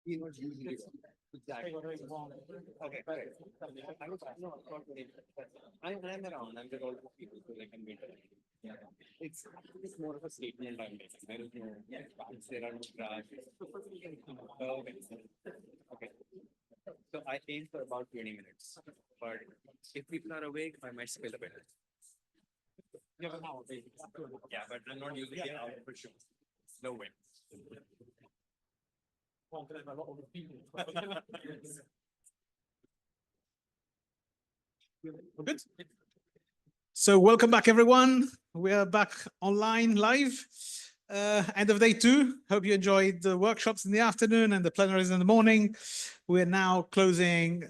We not usually exactly. Okay, correct. I'm around. I'm with all the people, so I can meet. Yeah. It's more of a statement I'm making. There is no facts, there are no graphs. Okay. Okay. So I aim for about 20 minutes. But if people are awake, I might spill a bit. Yeah, but I'm not using it out for sure. No way. Good. So welcome back, everyone. We are back online live. End of day 2. Hope you enjoyed the workshops in the afternoon and the plenaries in the morning. We're now closing,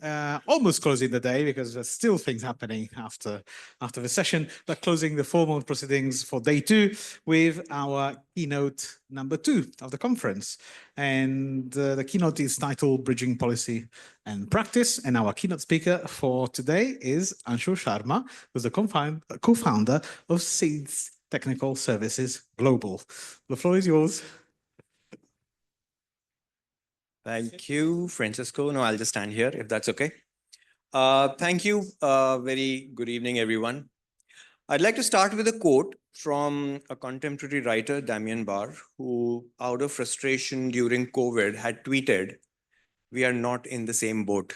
almost closing the day because there's still things happening after the session, but closing the formal proceedings for day 2 with our keynote number 2 of the conference. And the keynote is titled Bridging Policy and Practice. And our keynote speaker for today is Anshu Sharma, who's the co-founder of Seeds Technical Services Global. The floor is yours. Thank you, Francisco. No, I'll just stand here if that's okay. Thank you. Very good evening, everyone. I'd like to start with a quote from a contemporary writer, Damien Barr, who, out of frustration during COVID, had tweeted, "We are not in the same boat.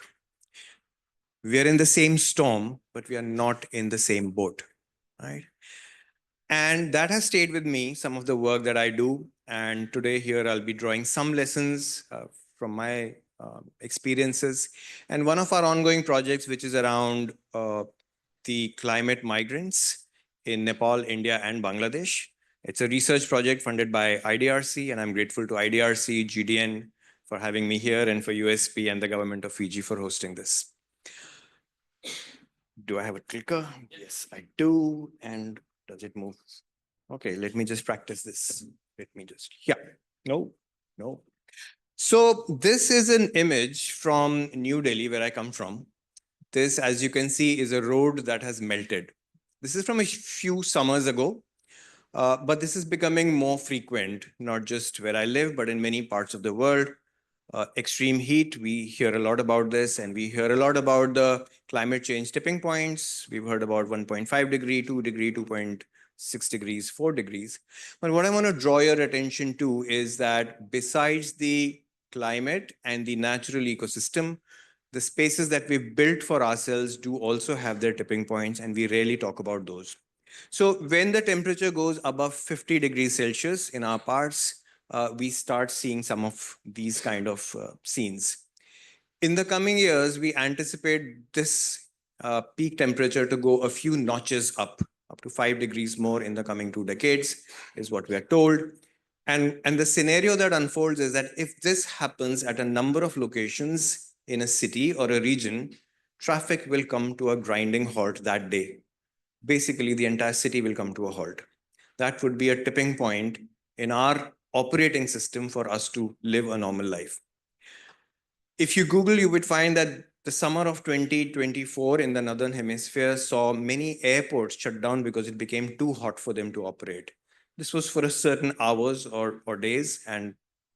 We are in the same storm, but we are not in the same boat." Right? And that has stayed with me, some of the work that I do. And today, here, I'll be drawing some lessons from my experiences. And one of our ongoing projects, which is around the climate migrants in Nepal, India, and Bangladesh. It's a research project funded by IDRC, and I'm grateful to IDRC, GDN for having me here, and for USP and the government of Fiji for hosting this. Do I have a clicker? Yes, I do. And does it move? Okay, let me just practice this. Yeah, no. So this is an image from New Delhi, where I come from. This, as you can see, is a road that has melted. This is from a few summers ago, but this is becoming more frequent, not just where I live, but in many parts of the world. Extreme heat, we hear a lot about this, and we hear a lot about the climate change tipping points. We've heard about 1.5 degree, 2 degree, 2.6 degrees, 4 degrees. But what I want to draw your attention to is that besides the climate and the natural ecosystem, the spaces that we've built for ourselves do also have their tipping points, and we rarely talk about those. So when the temperature goes above 50 degrees Celsius in our parts, we start seeing some of these kind of scenes. In the coming years, we anticipate this peak temperature to go a few notches up to 5 degrees more in the coming 2 decades, is what we are told. And the scenario that unfolds is that if this happens at a number of locations in a city or a region, traffic will come to a grinding halt that day. Basically, the entire city will come to a halt. That would be a tipping point in our operating system for us to live a normal life. If you Google, you would find that the summer of 2024 in the Northern Hemisphere saw many airports shut down because it became too hot for them to operate. This was for a certain hours or days,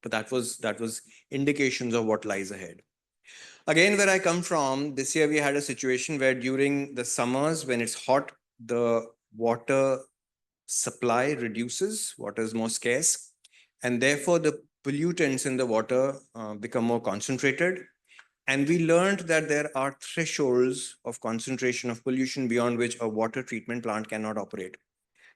but that was indications of what lies ahead. Again, where I come from, this year we had a situation where during the summers, when it's hot, the water supply reduces, water is more scarce, and therefore the pollutants in the water become more concentrated. And we learned that there are thresholds of concentration of pollution beyond which a water treatment plant cannot operate.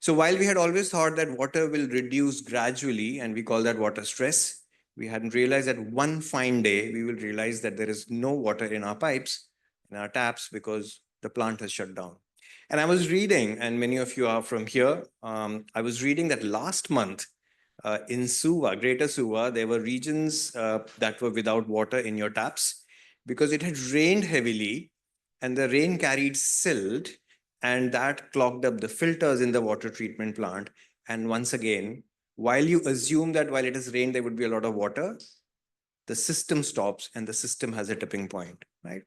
So while we had always thought that water will reduce gradually, and we call that water stress, we hadn't realized that one fine day we will realize that there is no water in our pipes, in our taps, because the plant has shut down. And I was reading, and many of you are from here, I was reading that last month in Suva, Greater Suva, there were regions that were without water in your taps because it had rained heavily and the rain carried silt, and that clogged up the filters in the water treatment plant. And once again, while you assume that while it has rained, there would be a lot of water, the system stops and the system has a tipping point, right?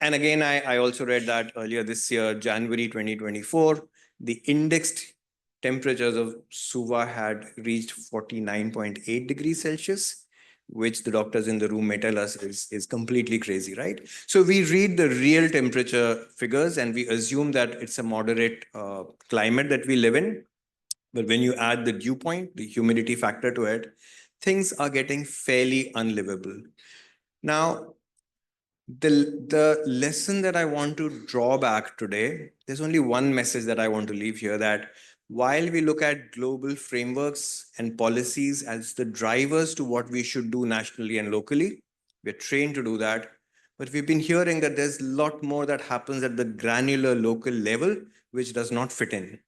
And again, I also read that earlier this year, January 2024, the indexed temperatures of Suva had reached 49.8 degrees Celsius. which the doctors in the room may tell us is completely crazy, right? So we read the real temperature figures and we assume that it's a moderate climate that we live in. But when you add the dew point, the humidity factor to it, things are getting fairly unlivable. Now, the lesson that I want to draw back today, there's only one message that I want to leave here, that while we look at global frameworks and policies as the drivers to what we should do nationally and locally, we're trained to do that. But we've been hearing that there's a lot more that happens at the granular local level, which does not fit in.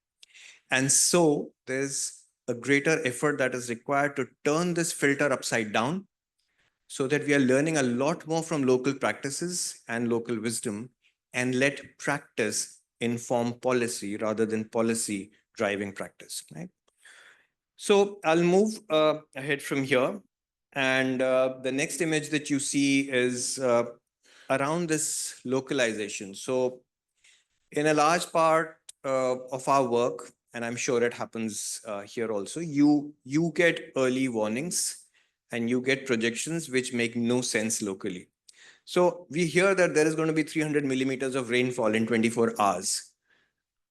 And so there's a greater effort that is required to turn this filter upside down so that we are learning a lot more from local practices and local wisdom and let practice inform policy rather than policy driving practice, right? So I'll move ahead from here. And the next image that you see is around this localization. So in a large part of our work, and I'm sure it happens here also, you get early warnings and you get projections which make no sense locally. So we hear that there is going to be 300 millimeters of rainfall in 24 hours.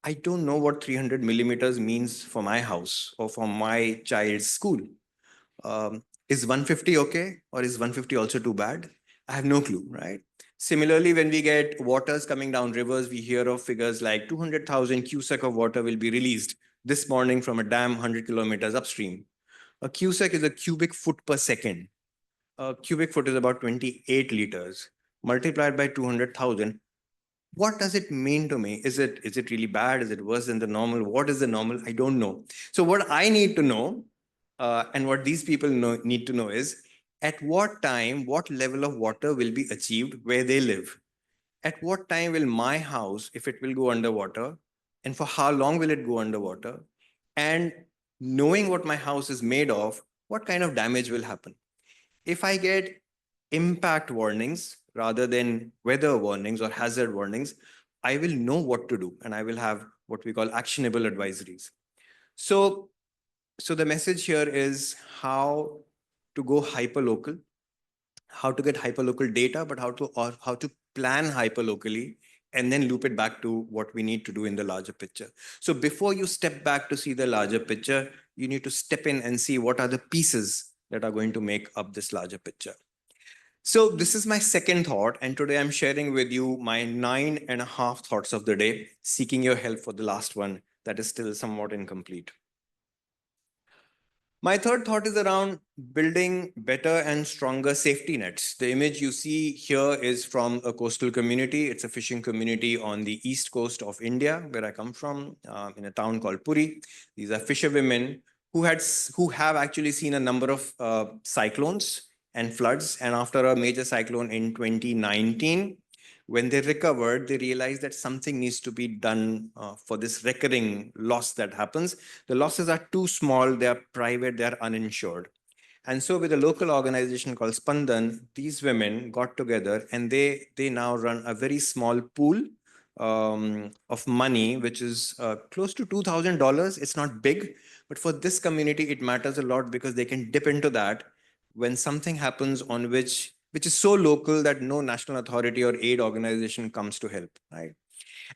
I don't know what 300 millimeters means for my house or for my child's school. Is 150 okay? Or is 150 also too bad? I have no clue, right? Similarly, when we get waters coming down rivers, we hear of figures like 200,000 cubic of water will be released this morning from a dam 100 kilometers upstream. A cubic is a cubic foot per second. A cubic foot is about 28 liters. Multiplied by 200,000. What does it mean to me? Is it really bad? Is it worse than the normal? What is the normal? I don't know. So what I need to know, and what these people need to know is, at what time, what level of water will be achieved where they live? At what time will my house, if it will go underwater, and for how long will it go underwater? And knowing what my house is made of, what kind of damage will happen? If I get impact warnings rather than weather warnings or hazard warnings, I will know what to do and I will have what we call actionable advisories. So, so the message here is how to go hyperlocal, how to get hyperlocal data, but how to plan hyperlocally and then loop it back to what we need to do in the larger picture. So before you step back to see the larger picture, you need to step in and see what are the pieces that are going to make up this larger picture. So this is my second thought, and today I'm sharing with you my 9.5 thoughts of the day, seeking your help for the last one that is still somewhat incomplete. My third thought is around building better and stronger safety nets. The image you see here is from a coastal community. It's a fishing community on the east coast of India, where I come from, in a town called Puri. These are fisherwomen who have actually seen a number of cyclones and floods. And after a major cyclone in 2019, when they recovered, they realized that something needs to be done for this recurring loss that happens. The losses are too small, they are private, they are uninsured. And so with a local organization called Spandan, these women got together and they now run a very small pool of money, which is close to $2,000. It's not big, but for this community, it matters a lot because they can dip into that when something happens on which is so local that no national authority or aid organization comes to help, right?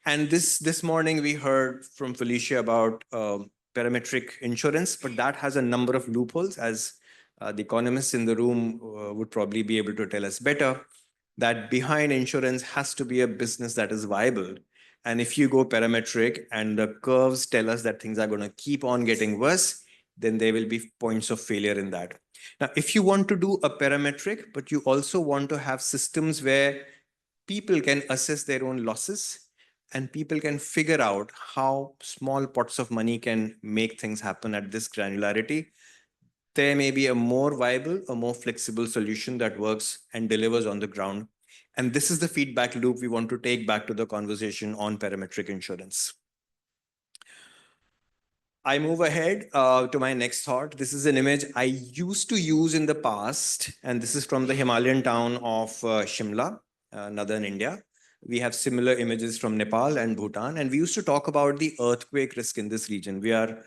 And this morning we heard from Felicia about parametric insurance, but that has a number of loopholes, as the economists in the room would probably be able to tell us better, that behind insurance has to be a business that is viable. And if you go parametric and the curves tell us that things are going to keep on getting worse, then there will be points of failure in that. Now, if you want to do a parametric, but you also want to have systems where people can assess their own losses and people can figure out how small pots of money can make things happen at this granularity, there may be a more viable, a more flexible solution that works and delivers on the ground. And this is the feedback loop we want to take back to the conversation on parametric insurance. I move ahead to my next thought. This is an image I used to use in the past, and this is from the Himalayan town of Shimla, northern India. We have similar images from Nepal and Bhutan, and we used to talk about the earthquake risk in this region. We are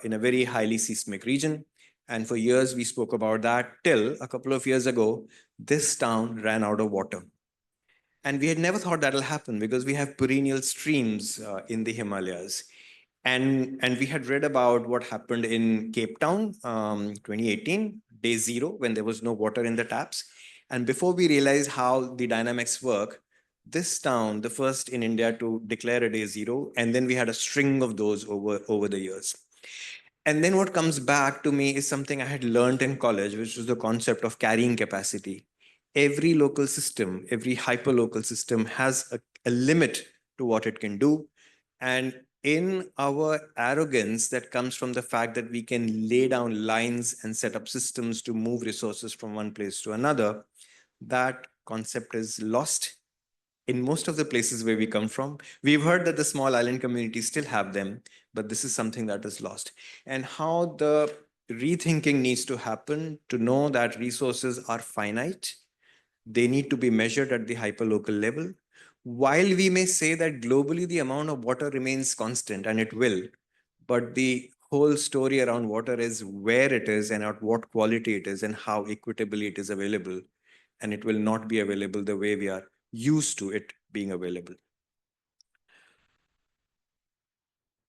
in a very highly seismic region, And for years, we spoke about that till a couple of years ago, this town ran out of water. And we had never thought that'll happen because we have perennial streams in the Himalayas. And we had read about what happened in Cape Town, 2018, day zero, when there was no water in the taps. And before we realized how the dynamics work, this town, the first in India to declare a day zero, and then we had a string of those over the years. And then what comes back to me is something I had learned in college, which was the concept of carrying capacity. Every local system, every hyperlocal system has a limit to what it can do. And in our arrogance that comes from the fact that we can lay down lines and set up systems to move resources from one place to another, that concept is lost in most of the places where we come from. We've heard that the small island communities still have them, but this is something that is lost. And how the rethinking needs to happen to know that resources are finite, they need to be measured at the hyperlocal level. While we may say that globally the amount of water remains constant, and it will, but the whole story around water is where it is and at what quality it is and how equitably it is available. And it will not be available the way we are used to it being available.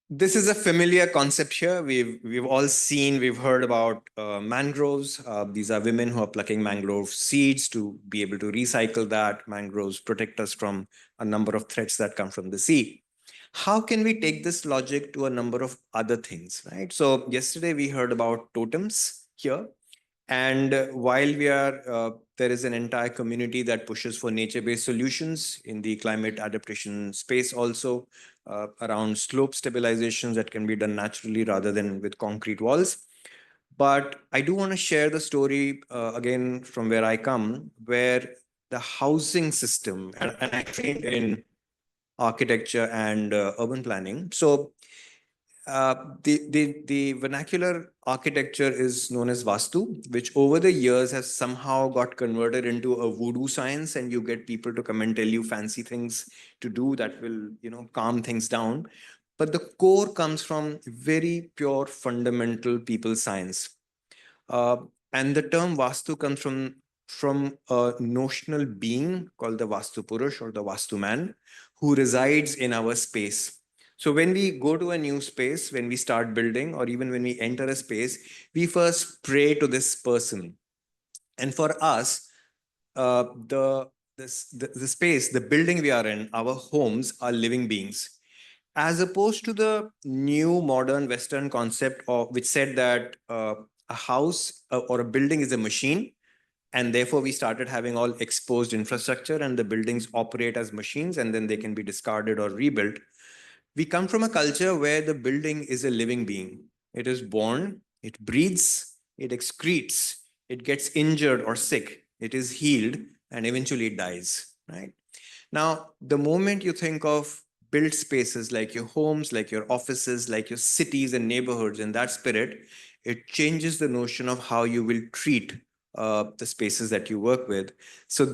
This is a familiar concept here. We've all seen, we've heard about mangroves. These are women who are plucking mangrove seeds to be able to recycle that. Mangroves protect us from a number of threats that come from the sea. How can we take this logic to a number of other things, right? So yesterday we heard about totems here. And while there is an entire community that pushes for nature-based solutions in the climate adaptation space also, around slope stabilizations that can be done naturally rather than with concrete walls. But I do want to share the story again from where I come, where the housing system, and I trained in architecture and urban planning. So the vernacular architecture is known as Vastu, which over the years has somehow got converted into a voodoo science, and you get people to come and tell you fancy things to do that will, calm things down. But the core comes from very pure fundamental people science. Uh, and the term Vastu comes from a notional being called the Vastu Purush or the Vastu man who resides in our space. So when we go to a new space, when we start building, or even when we enter a space, we first pray to this person. And for us, the space, the building we are in, our homes are living beings, as opposed to the new modern Western concept of which said that a house or a building is a machine, and therefore we started having all exposed infrastructure, and the buildings operate as machines, and then they can be discarded or rebuilt. We come from a culture where the building is a living being. It is born, it breathes, it excretes, it gets injured or sick, it is healed, and eventually it dies, right? Now, the moment you think of built spaces like your homes, like your offices, like your cities and neighborhoods in that spirit, it changes the notion of how you will treat the spaces that you work with. So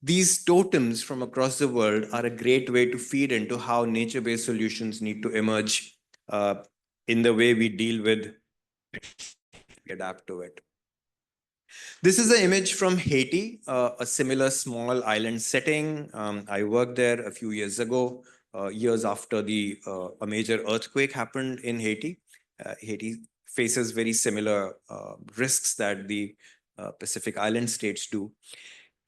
these totems from across the world are a great way to feed into how nature-based solutions need to emerge uh, in the way we deal with, we adapt to it. This is an image from Haiti, a similar small island setting. I worked there a few years ago, years after a major earthquake happened in Haiti. Haiti faces very similar risks that the Pacific Island states do.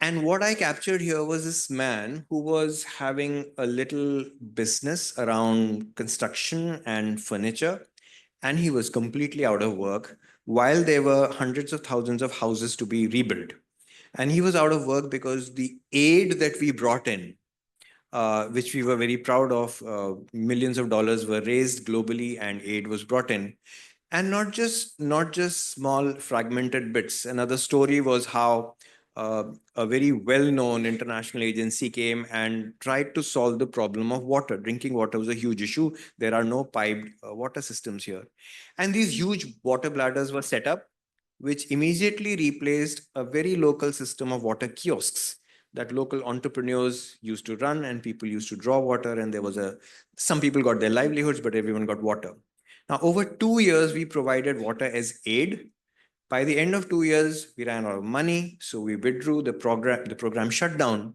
And what I captured here was this man who was having a little business around construction and furniture, and he was completely out of work while there were hundreds of thousands of houses to be rebuilt. And he was out of work because the aid that we brought in, which we were very proud of, millions of dollars were raised globally and aid was brought in. And not just small fragmented bits. Another story was how a very well-known international agency came and tried to solve the problem of water. Drinking water was a huge issue. There are no piped water systems here, and these huge water bladders were set up, which immediately replaced a very local system of water kiosks that local entrepreneurs used to run, and people used to draw water, and some people got their livelihoods, but everyone got water. Now, over 2 years, we provided water as aid, By the end of 2 years, we ran out of money, so we withdrew the program. The program shut down,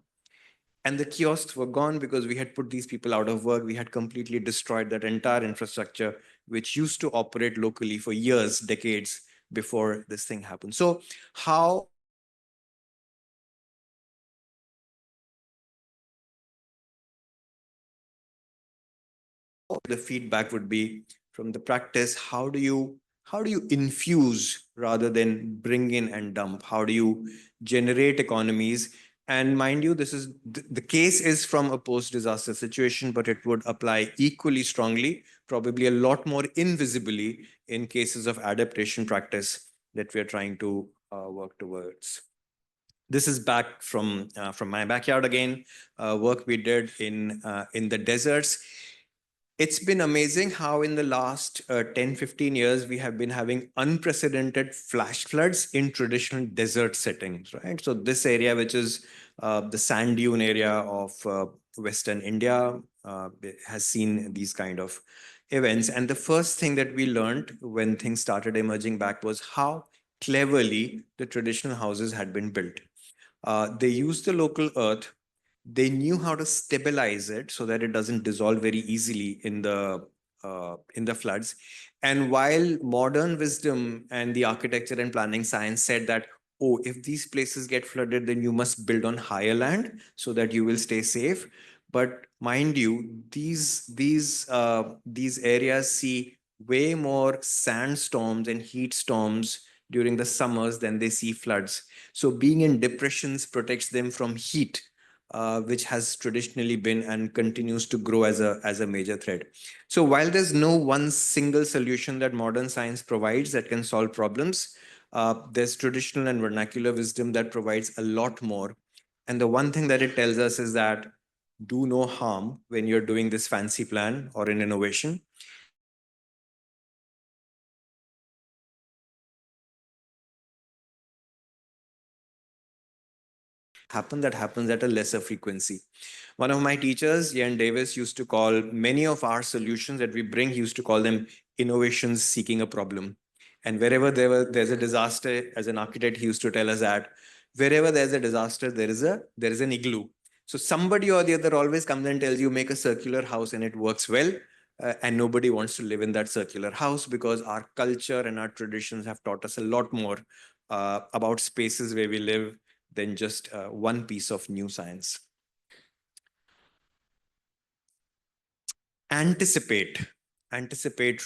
and the kiosks were gone because we had put these people out of work. We had completely destroyed that entire infrastructure, which used to operate locally for years, decades before this thing happened. So how the feedback would be from the practice, how do you infuse rather than bring in and dump? How do you generate economies? And mind you, this is the case is from a post-disaster situation, but it would apply equally strongly, probably a lot more invisibly in cases of adaptation practice that we are trying to work towards. This is back from my backyard again, work we did in the deserts. It's been amazing how in the last 10, 15 years, we have been having unprecedented flash floods in traditional desert settings, right? So this area, which is the sand dune area of Western India, has seen these kind of events. And the first thing that we learned when things started emerging back was how cleverly the traditional houses had been built. They used the local earth. They knew how to stabilize it so that it doesn't dissolve very easily in the floods. And while modern wisdom and the architecture and planning science said that, oh, if these places get flooded, then you must build on higher land so that you will stay safe. But mind you, these areas see way more sandstorms and heat storms during the summers than they see floods. So being in depressions protects them from heat, which has traditionally been and continues to grow as a major threat. So while there's no one single solution that modern science provides that can solve problems, there's traditional and vernacular wisdom that provides a lot more. And the one thing that it tells us is that do no harm when you're doing this fancy plan or an innovation. That happens at a lesser frequency. One of my teachers, Ian Davis, used to call many of our solutions that we bring, he used to call them innovations seeking a problem. And wherever there's a disaster, as an architect, he used to tell us that wherever there's a disaster, there is an igloo. So somebody or the other always comes and tells you, make a circular house and it works well. And nobody wants to live in that circular house because our culture and our traditions have taught us a lot more about spaces where we live than just one piece of new science. Anticipate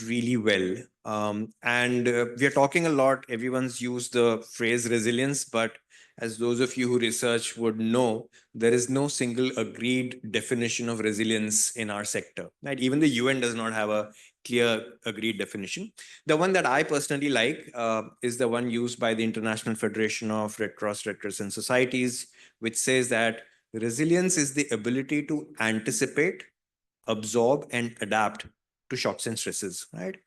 really well. And we are talking a lot, everyone's used the phrase resilience, but as those of you who research would know, there is no single agreed definition of resilience in our sector, right? Even the UN does not have a clear agreed definition. The one that I personally like is the one used by the International Federation of Red Cross Societies, which says that resilience is the ability to anticipate, absorb, and adapt to shocks and stresses, right?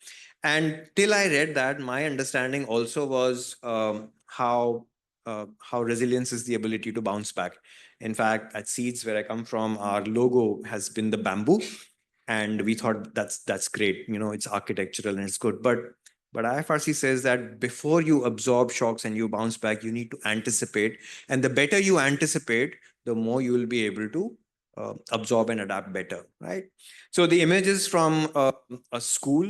And till I read that, my understanding also was how resilience is the ability to bounce back. In fact, at Seeds, where I come from, our logo has been the bamboo, and we thought that's great. You know, it's architectural and it's good, but IFRC says that before you absorb shocks and you bounce back, you need to anticipate, and the better you anticipate, the more you will be able to absorb and adapt better, right? So the image is from a school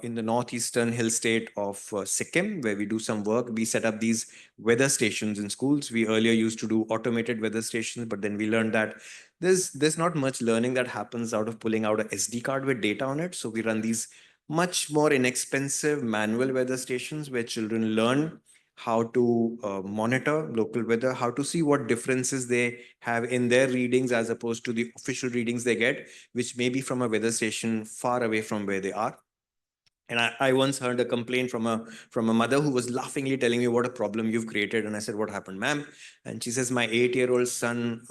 in the northeastern hill state of Sikkim, where we do some work. We set up these weather stations in schools. We earlier used to do automated weather stations, but then we learned that there's not much learning that happens out of pulling out a SD card with data on it. So we run these much more inexpensive manual weather stations where children learn how to monitor local weather, how to see what differences they have in their readings as opposed to the official readings they get, which may be from a weather station far away from where they are. And I once heard a complaint from a mother who was laughingly telling me what a problem you've created. And I said, what happened, ma'am? And she says, my 8-year-old son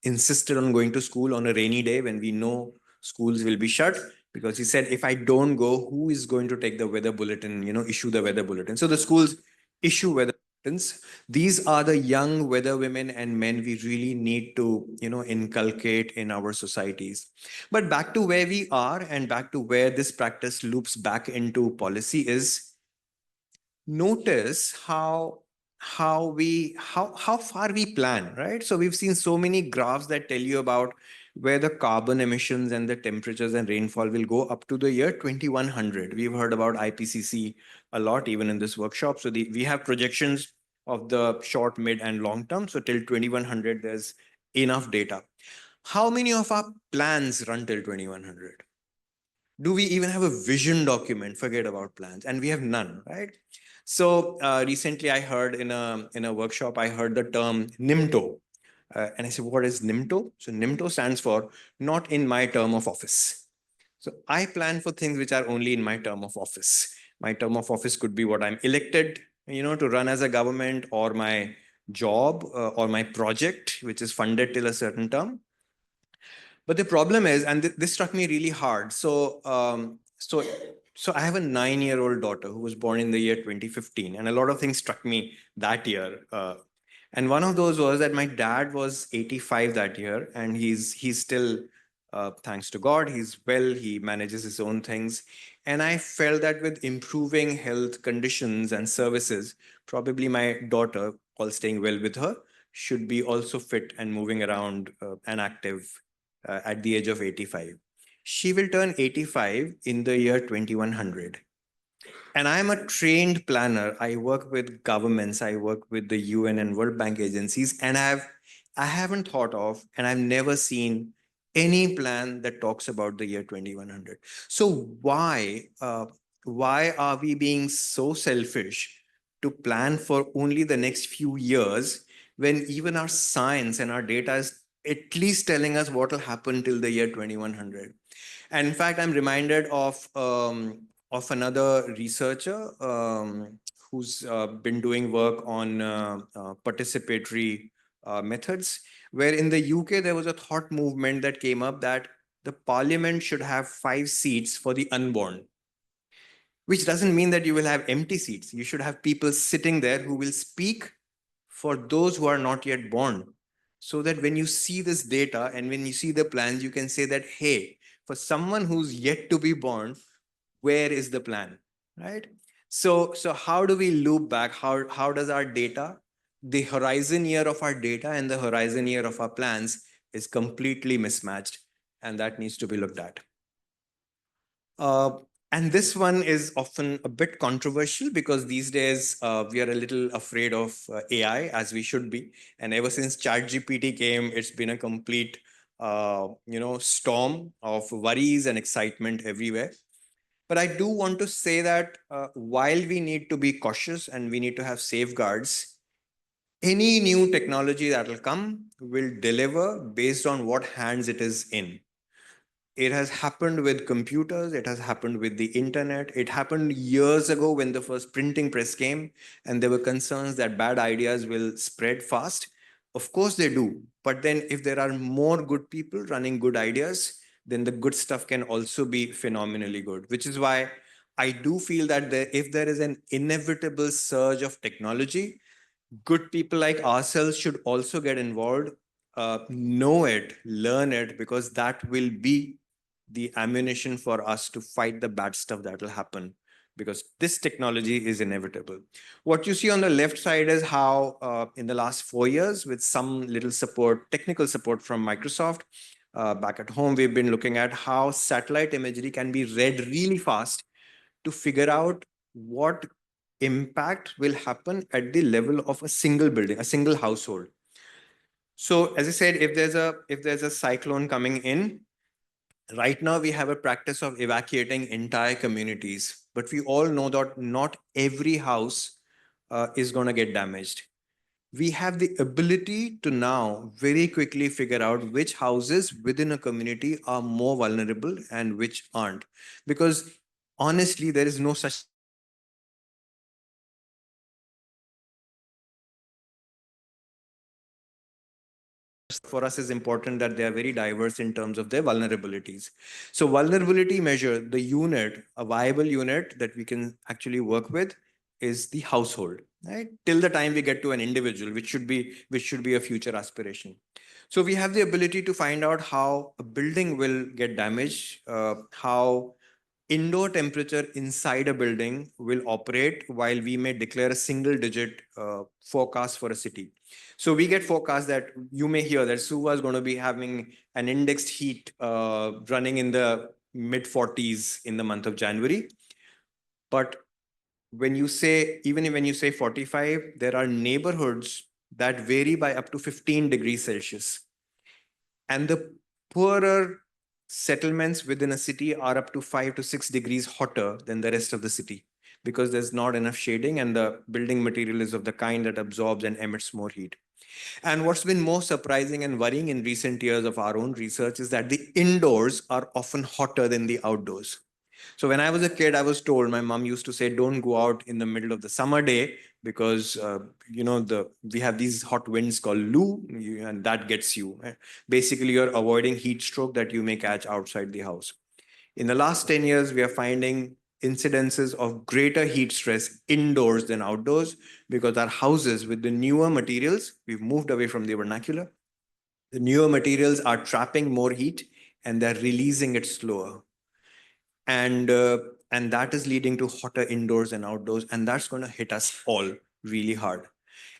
insisted on going to school on a rainy day when we know schools will be shut, because he said, if I don't go, who is going to take the weather bulletin, issue the weather bulletin? So the schools issue weather bulletins. These are the young weather women and men we really need to, inculcate in our societies. But back to where we are and back to where this practice loops back into policy is notice how far we plan, right? So we've seen so many graphs that tell you about where the carbon emissions and the temperatures and rainfall will go up to the year 2100. We've heard about IPCC a lot, even in this workshop. So we have projections of the short, mid, and long term. So till 2100, there's enough data. How many of our plans run till 2100? Do we even have a vision document? Forget about plans, and we have none, right? So recently, I heard in a workshop, I heard the term NIMTO, and I said, "What is NIMTO?" So NIMTO stands for "Not in my term of office." So I plan for things which are only in my term of office. My term of office could be what I'm elected, to run as a government, or my job, or my project, which is funded till a certain term. But the problem is, and this struck me really hard. So I have a 9-year-old daughter who was born in the year 2015, and a lot of things struck me that year. And one of those was that my dad was 85 that year, and he's still, thanks to God, he's well. He manages his own things, and I felt that with improving health conditions and services, probably my daughter, while staying well with her, should be also fit and moving around and active at the age of 85. She will turn 85 in the year 2100. And I'm a trained planner. I work with governments, I work with the UN and World Bank agencies, and I haven't thought of, and I've never seen any plan that talks about the year 2100. So why are we being so selfish to plan for only the next few years, when even our science and our data is at least telling us what will happen till the year 2100? And in fact, I'm reminded of another researcher who's been doing work on participatory methods, where in the UK there was a thought movement that came up that the parliament should have 5 seats for the unborn, which doesn't mean that you will have empty seats. You should have people sitting there who will speak for those who are not yet born, so that when you see this data and when you see the plans, you can say that, hey, for someone who's yet to be born, where is the plan, right? So how do we loop back? How does our data, the horizon year of our data and the horizon year of our plans, is completely mismatched, and that needs to be looked at. uh, and this one is often a bit controversial, because these days we are a little afraid of AI, as we should be. And ever since ChatGPT came, it's been a complete, storm of worries and excitement everywhere. But I do want to say that while we need to be cautious and we need to have safeguards, any new technology that will come will deliver based on what hands it is in. It has happened with computers. It has happened with the internet. It happened years ago when the first printing press came, and there were concerns that bad ideas will spread fast. Of course, they do. But then, if there are more good people running good ideas, then the good stuff can also be phenomenally good, which is why I do feel that if there is an inevitable surge of technology, good people like ourselves should also get involved, know it, learn it, because that will be the ammunition for us to fight the bad stuff that will happen, because this technology is inevitable. What you see on the left side is how in the last 4 years, with some little support, technical support from Microsoft, back at home, we've been looking at how satellite imagery can be read really fast to figure out what impact will happen at the level of a single building, a single household. So as I said, if there's a cyclone coming in, right now we have a practice of evacuating entire communities, but we all know that not every house is going to get damaged. We have the ability to now very quickly figure out which houses within a community are more vulnerable and which aren't, because honestly, there is no such for us is important that they are very diverse in terms of their vulnerabilities. So vulnerability measure, the unit, a viable unit that we can actually work with, is the household, right? Till the time we get to an individual, which should be a future aspiration. So we have the ability to find out how a building will get damaged, how indoor temperature inside a building will operate while we may declare a single digit forecast for a city. So we get forecasts that you may hear that Suva is going to be having an indexed heat running in the mid 40s in the month of January. But when you say, even when you say 45, there are neighborhoods that vary by up to 15 degrees Celsius. And the poorer settlements within a city are up to 5 to 6 degrees hotter than the rest of the city because there's not enough shading and the building material is of the kind that absorbs and emits more heat. And what's been most surprising and worrying in recent years of our own research is that the indoors are often hotter than the outdoors. So when I was a kid, I was told, my mom used to say, don't go out in the middle of the summer day because we have these hot winds called Lu, and that gets you. Basically, you're avoiding heat stroke that you may catch outside the house. In the last 10 years, we are finding incidences of greater heat stress indoors than outdoors because our houses with the newer materials, we've moved away from the vernacular. The newer materials are trapping more heat and they're releasing it slower. And that is leading to hotter indoors and outdoors, and that's going to hit us all really hard.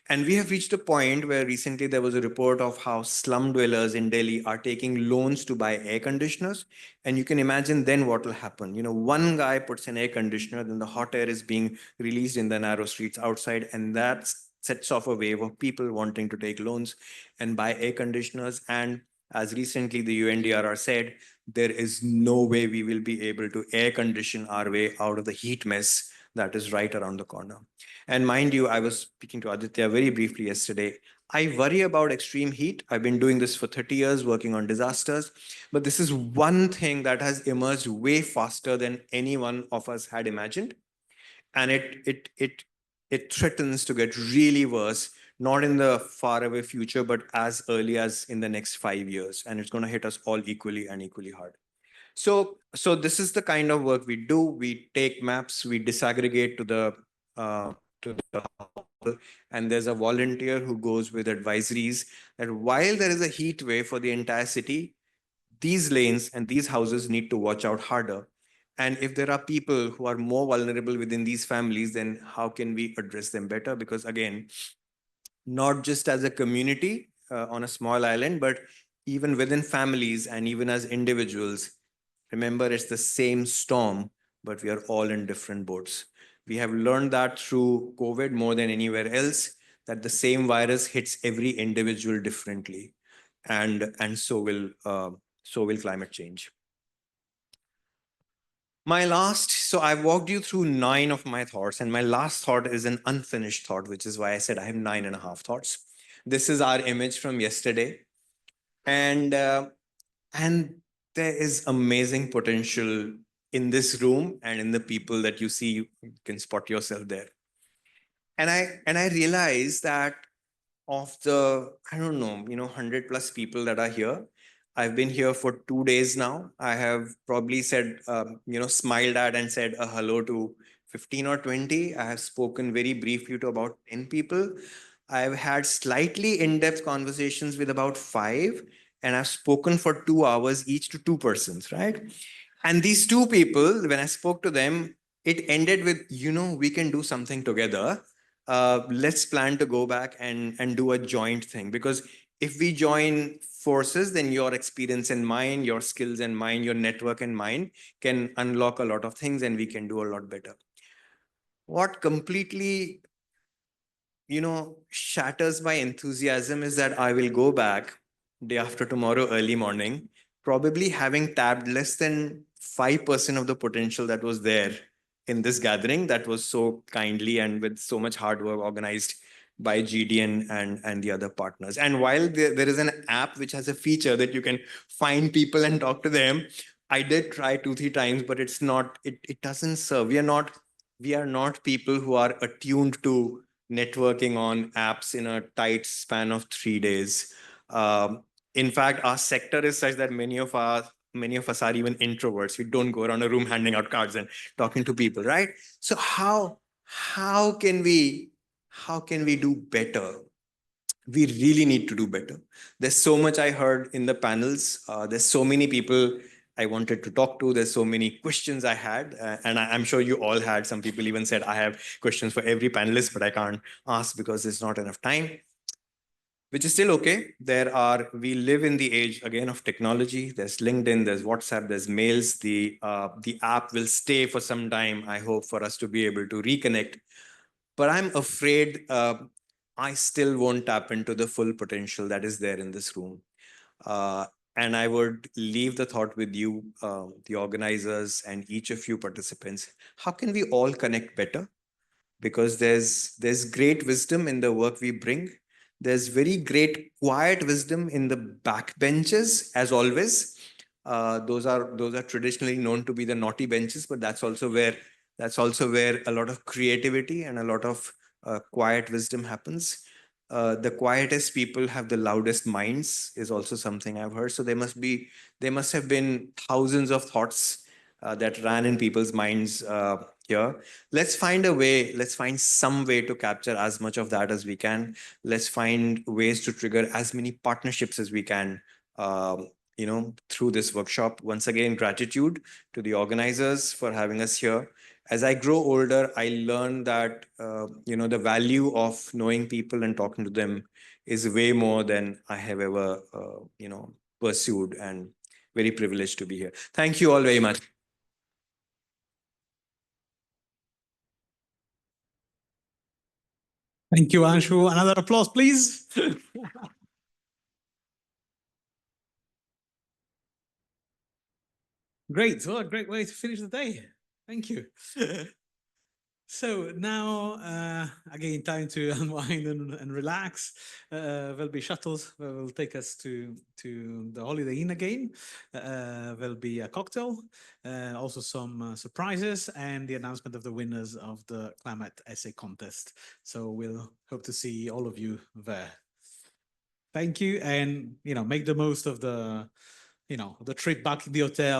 And we have reached a point where recently there was a report of how slum dwellers in Delhi are taking loans to buy air conditioners. And you can imagine then what will happen. One guy puts an air conditioner, then the hot air is being released in the narrow streets outside, and that sets off a wave of people wanting to take loans and buy air conditioners. And as recently the UNDRR said, there is no way we will be able to air condition our way out of the heat mess that is right around the corner. And mind you, I was speaking to Aditya very briefly yesterday. I worry about extreme heat. I've been doing this for 30 years, working on disasters. But this is one thing that has emerged way faster than any one of us had imagined. And it threatens to get really worse, not in the faraway future, but as early as in the next 5 years. And it's going to hit us all equally and equally hard. So this is the kind of work we do. We take maps, we disaggregate to the hall, and there's a volunteer who goes with advisories that while there is a heat wave for the entire city, these lanes and these houses need to watch out harder. And if there are people who are more vulnerable within these families, then how can we address them better? Because again, not just as a community on a small island, but even within families and even as individuals, remember, it's the same storm, but we are all in different boats. We have learned that through COVID more than anywhere else, that the same virus hits every individual differently, and so will climate change. So I've walked you through 9 of my thoughts, and my last thought is an unfinished thought, which is why I said I have 9.5 thoughts. This is our image from yesterday, and there is amazing potential in this room and in the people that you see. You can spot yourself there. And I realized that of the, I don't know, 100 plus people that are here, I've been here for 2 days now. I have probably said, smiled at and said a hello to 15 or 20. I have spoken very briefly to about 10 people. I've had slightly in-depth conversations with about 5, and I've spoken for 2 hours each to 2 persons, right? And these 2 people, when I spoke to them, it ended with, we can do something together. Let's plan to go back and do a joint thing. Because if we join forces, then your experience and mine, your skills and mine, your network and mine can unlock a lot of things and we can do a lot better. What completely, shatters my enthusiasm is that I will go back day after tomorrow, early morning, probably having tapped less than 5% of the potential that was there in this gathering that was so kindly and with so much hard work organized by GDN and the other partners. And while there is an app which has a feature that you can find people and talk to them, I did try 2-3 times, but it doesn't serve. We are not people who are attuned to networking on apps in a tight span of 3 days. In fact, our sector is such that many of us are even introverts. We don't go around a room handing out cards and talking to people, right? So how can we do better? We really need to do better. There's so much I heard in the panels. There's so many people I wanted to talk to. There's so many questions I had, and I'm sure you all had. Some people even said I have questions for every panelist, but I can't ask because there's not enough time, which is still okay. We live in the age again of technology. There's LinkedIn, there's WhatsApp, there's mails. The app will stay for some time, I hope, for us to be able to reconnect. But I'm afraid I still won't tap into the full potential that is there in this room. Uh, and I would leave the thought with you, the organizers, and each of you participants. How can we all connect better? Because there's great wisdom in the work we bring. There's very great quiet wisdom in the backbenches, as always. Those are traditionally known to be the naughty benches, but that's also where a lot of creativity and a lot of quiet wisdom happens. The quietest people have the loudest minds is also something I've heard. So there must have been thousands of thoughts that ran in people's minds here. Let's find some way to capture as much of that as we can. Let's find ways to trigger as many partnerships as we can, through this workshop. Once again, gratitude to the organizers for having us here. As I grow older, I learn that the value of knowing people and talking to them is way more than I have ever pursued, and very privileged to be here. Thank you all very much. Thank you, Anshu. Another applause, please. Great. What a great way to finish the day. Thank you. So now, again, time to unwind and relax. There'll be shuttles that will take us to the Holiday Inn again. There'll be a cocktail, also some surprises, and the announcement of the winners of the climate essay contest. So we'll hope to see all of you there. Thank you, and make the most of the trip back in the hotel.